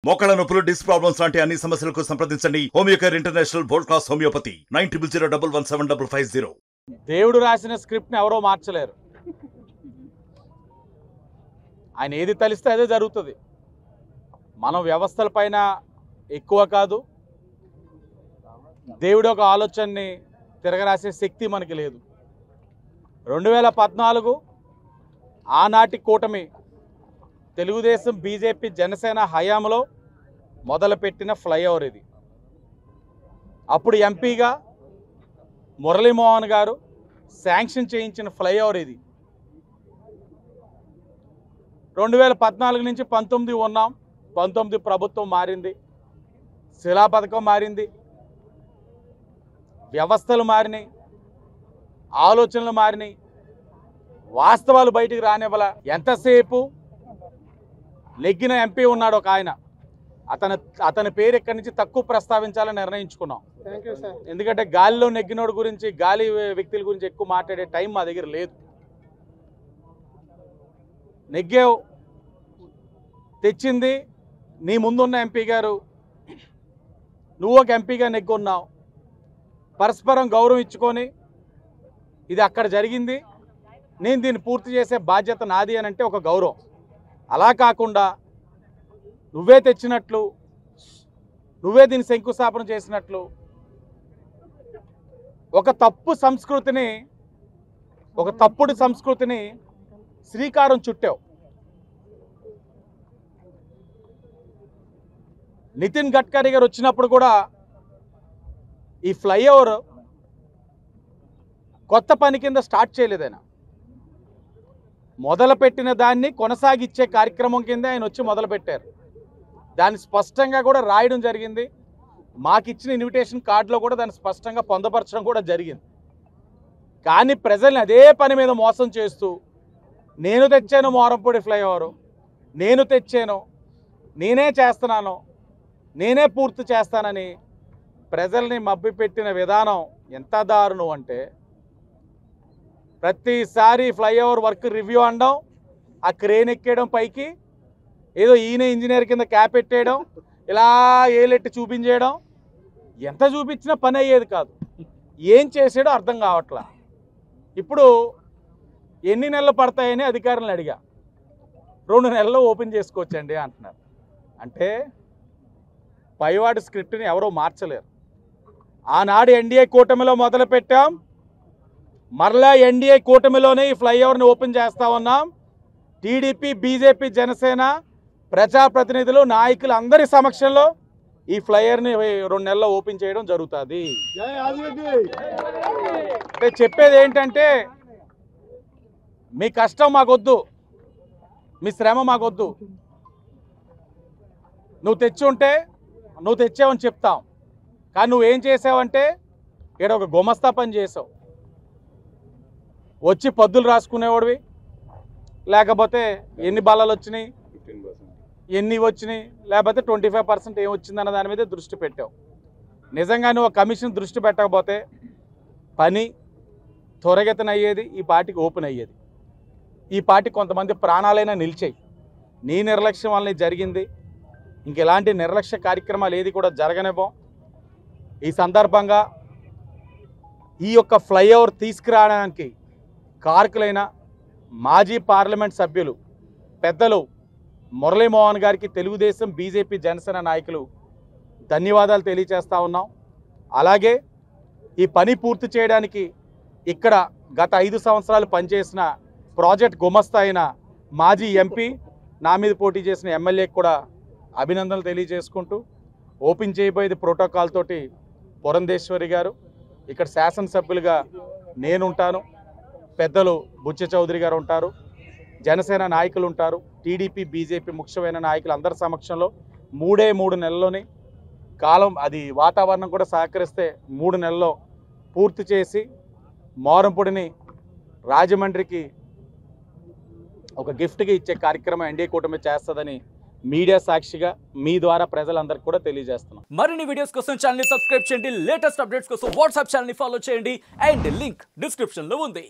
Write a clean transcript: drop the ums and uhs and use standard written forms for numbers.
మోకాళ్ళ నొప్పులు, disc problems లాంటి అన్ని సమస్యలకు సంప్రదించండి Homeocare international world class homeopathy 9001175550. దేవుడు రాసిన స్క్రిప్ట్ని ఎవరో మార్చలేరు. ఆయన ఏది తలిస్తే అదే జరుగుతుంది. మనం వ్యవస్థలపైన ఎక్కువ కాదు, దేవుడి ఒక ఆలోచనని తిరగరాసే శక్తి మనకి లేదు. 2014 ఆనాటి కూటమి తెలుగుదేశం, బీజేపీ, జనసేన హయాంలో మొదలుపెట్టిన ఫ్లైఓవర్ ఇది. అప్పుడు ఎంపీగా మురళీమోహన్ గారు శాంక్షన్ చేయించిన ఫ్లైఓవర్ ఇది. 2014 నుంచి 19 ఉన్నాం. 19 ప్రభుత్వం మారింది, శిలా పథకం మారింది, వ్యవస్థలు మారినాయి, ఆలోచనలు మారినాయి, వాస్తవాలు బయటికి రానివ్వాల. ఎంతసేపు నెగ్గిన ఎంపీ ఉన్నాడు ఒక ఆయన, అతని పేరు ఎక్కడి నుంచి తక్కువ ప్రస్తావించాలని నిర్ణయించుకున్నాం. ఎందుకంటే గాలిలో నెగ్గినోడు గురించి, గాలి వ్యక్తుల గురించి ఎక్కువ మాట్లాడే టైం మా దగ్గర లేదు. నెగ్గావు, తెచ్చింది నీ ముందున్న ఎంపీ గారు, నువ్వు ఒక ఎంపీగా నెగ్గున్నావు. పరస్పరం గౌరవం ఇచ్చుకొని ఇది అక్కడ జరిగింది, నేను దీన్ని పూర్తి చేసే బాధ్యత నాది అని అంటే ఒక గౌరవం. అలా కాకుండా నువ్వే తెచ్చినట్లు, నువ్వే దీన్ని శంకుస్థాపన చేసినట్లు ఒక తప్పుడు సంస్కృతిని శ్రీకారం చుట్టావు. నితిన్ గడ్కరీ గారు వచ్చినప్పుడు కూడా ఈ ఫ్లైఓవర్ కొత్త పని కింద స్టార్ట్ చేయలేదైనా, మొదలుపెట్టిన దాన్ని కొనసాగించే కార్యక్రమం కింద ఆయన వచ్చి మొదలుపెట్టారు. దాన్ని స్పష్టంగా కూడా రాయడం జరిగింది. మాకిచ్చిన ఇన్విటేషన్ కార్డులో కూడా దాన్ని స్పష్టంగా పొందపరచడం కూడా జరిగింది. కానీ ప్రజల్ని అదే పని మీద మోసం చేస్తూ, నేను తెచ్చాను మోరంపూడి ఫ్లైఓవరు, నేను తెచ్చాను, నేనే చేస్తున్నాను, నేనే పూర్తి చేస్తానని ప్రజల్ని మభ్యపెట్టిన విధానం ఎంత దారుణం అంటే, ప్రతిసారి ఫ్లైఓవర్ వర్క్ రివ్యూ అనడం, ఆ క్రేన్ ఎక్కేయడం పైకి, ఏదో ఈయన ఇంజనీర్ కింద క్యాప్ పెట్టేయడం, ఇలా ఏలెట్టి చూపించేయడం, ఎంత చూపించినా పని అయ్యేది కాదు. ఏం చేసాడో అర్థం కావట్లా. ఇప్పుడు ఎన్ని నెలలు పడతాయని అధికారులను అడిగా, 2 నెలల్లో ఓపెన్ చేసుకోవచ్చండి అంటున్నారు. అంటే పైవాడి స్క్రిప్ట్ని ఎవరో మార్చలేరు. ఆనాడు ఎన్డీఏ కూటమిలో మొదలుపెట్టాం, మరలా ఎన్డీఏ కూటమిలోనే ఈ ఫ్లైఓవర్ని ఓపెన్ చేస్తా ఉన్నాం. టీడీపీ, బీజేపీ, జనసేన ప్రజాప్రతినిధులు, నాయకులు అందరి సమక్షంలో ఈ ఫ్లైఓవర్ని 2 నెలల్లో ఓపెన్ చేయడం జరుగుతుంది. అంటే చెప్పేది ఏంటంటే, మీ కష్టం మాకొద్దు, మీ శ్రమ మాకొద్దు. నువ్వు తెచ్చి ఉంటే నువ్వు తెచ్చావని చెప్తాం, కానీ నువ్వేం చేసావంటే ఇక్కడ ఒక గుమస్తా పని చేసావు. వచ్చి పద్దులు రాసుకునేవాడివి, లేకపోతే ఎన్ని బలాలు వచ్చినాయి, ఎన్ని వచ్చినాయి, లేకపోతే 25% ఏం వచ్చిందన్న దాని మీద దృష్టి పెట్టావు. నిజంగా నువ్వు కమిషన్ దృష్టి పెట్టకపోతే పని త్వరగతిన అయ్యేది, ఈ పార్టీకి ఓపెన్ అయ్యేది. ఈ పార్టీ కొంతమంది ప్రాణాలైనా నిలిచాయి. నీ నిర్లక్ష్యం వల్ల జరిగింది. ఇంకెలాంటి నిర్లక్ష్య కార్యక్రమాలు ఏది కూడా జరగనివ్వం. ఈ సందర్భంగా ఈ యొక్క ఫ్లైఓవర్ తీసుకురావడానికి కారకులైన మాజీ పార్లమెంట్ సభ్యులు పెద్దలు మురళీమోహన్ గారికి తెలుగుదేశం, బీజేపీ, జనసేన నాయకులు ధన్యవాదాలు తెలియజేస్తూ ఉన్నాం. అలాగే ఈ పని పూర్తి చేయడానికి ఇక్కడ గత 5 సంవత్సరాలు పనిచేసిన ప్రాజెక్ట్ గుమస్తా అయిన మాజీ ఎంపీ, నా మీద పోటీ చేసిన ఎమ్మెల్యేకి కూడా అభినందనలు తెలియజేసుకుంటూ, ఓపెన్ చేయబోయేది ప్రోటోకాల్ తోటి పురంధేశ్వరి గారు, ఇక్కడ శాసనసభ్యులుగా నేనుంటాను, పెద్దలు బుచ్చ చౌదరి గారు ఉంటారు, జనసేన నాయకులు ఉంటారు, టీడీపీ, బీజేపీ ముఖ్యమైన నాయకులు అందరి సమక్షంలో 3 నెలల్లోని కాలం, అది వాతావరణం కూడా సహకరిస్తే 3 నెలల్లో పూర్తి చేసి మోరంపూడిని రాజమండ్రికి ఒక గిఫ్ట్గా ఇచ్చే కార్యక్రమం ఎన్డీఏ కూటమి చేస్తుందని మీడియా సాక్షిగా మీ ద్వారా ప్రజలందరికీ కూడా తెలియజేస్తున్నాం. మరిన్ని వీడియోస్ కోసం ఛానల్ ని సబ్స్క్రైబ్ చేయండి, లేటెస్ట్ అప్డేట్స్ కోసం వాట్సాప్ ఛానల్ ని ఫాలో చేయండి, అండ్ లింక్ డిస్క్రిప్షన్ లో ఉంది.